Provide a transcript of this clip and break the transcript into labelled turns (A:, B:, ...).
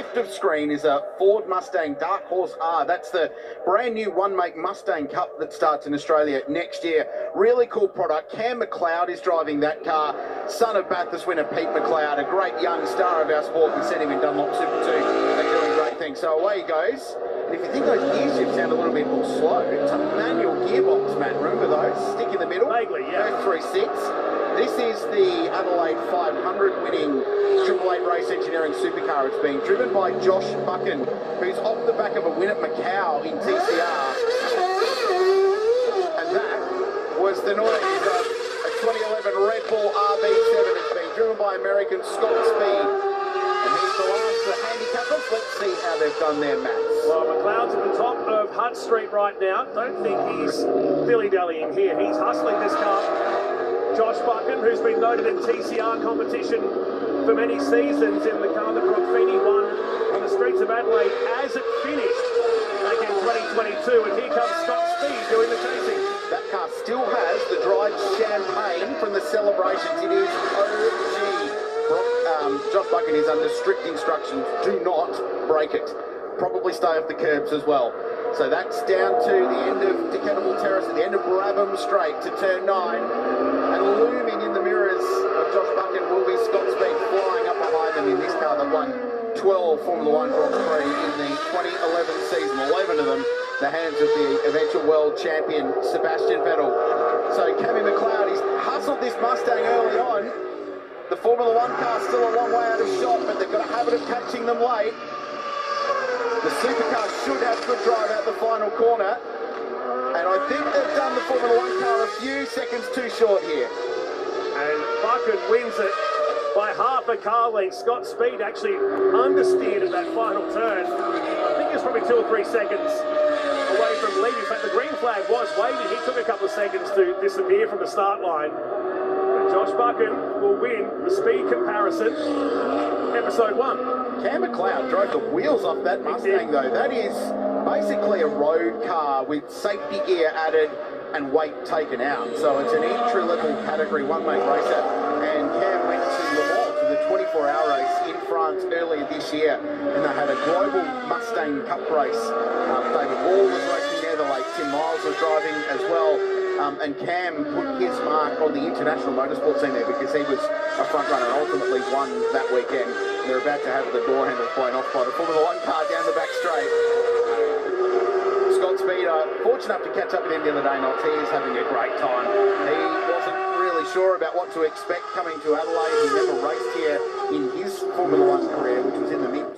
A: left of screen is a Ford Mustang Dark Horse R. That's the brand new one-make Mustang Cup that starts in Australia next year. Really cool product. Cam McLeod is driving that car. Son of Bathurst winner Pete McLeod, a great young star of our sport. We sent him in Dunlop Super 2. They're doing great things. So away he goes. And if you think those gear shifts sound a little bit more slow, it's a manual gearbox, Matt. Remember those? Stick in the middle.
B: Vaguely, yeah.
A: 3-6. This is the Adelaide 500 winning Triple Eight Race Engineering Supercar. It's being driven by Josh Buchan, who's off the back of a win at Macau in TCR. And that was the noise of a 2011 RedBull RB7. It's being driven by American Scott Speed. And he's the last of the handicappers. Let's see how they've done their maths.
B: Well, McLeod's at the top of Hutt Street right now. Don't think he's dilly-dallying here. He's hustling this car. Josh Buchan, who's been noted in TCR competition for many seasons in the car that Rob Feeney won on the streets of Adelaide as it finished back in 2022. And here comes Scott Speed doing the chasing.
A: That car still has the dried champagne from the celebrations. It is OG. Josh Buchan is under strict instructions. Do not break it. Probably stay off the curbs as well. So that's down to the end of Decathlon Terrace, at the end of Brabham Straight to turn 9. And looming in the mirrors of Josh Buchan will be Scott Speed flying up behind them in this car that won 12 Formula 1 Grand Prix in the 2011 season. 11 of them, the hands of the eventual world champion Sebastian Vettel. So Cammy McLeod, he's hustled this Mustang early on. The Formula 1 car's still a long way out of shot, but they've got a habit of catching them late. The Supercar should have good drive out the final corner. And I think they've done the Formula 1 car a few seconds too short here.
B: And Buchan wins it by half a car length. Scott Speed actually understeered at that final turn. I think it's probably 2 or 3 seconds away from leading. In fact, the green flag was waving. He took a couple of seconds to disappear from the start line. Josh Buchan will win the speed comparison, episode 1.
A: Cam McLeod drove the wheels off that Mustang though. That is basically a road car with safety gear added and weight taken out. So it's an entry-level category one-make racer. And Cam went to Le Mans to the 24-hour race in France earlier this year. And they had a global Mustang Cup race. David Wall was racing there, the late Tim Miles was driving as well. And Cam put his mark on the international motorsport scene there because he was a front runner and ultimately won that weekend. They're about to have the door handles blown off by the Formula 1 car down the back straight. Scott Speed, fortunate enough to catch up with him the other day, Knox. He is having a great time. He wasn't really sure about what to expect coming to Adelaide. He never raced here in his Formula 1 career, which was in the mid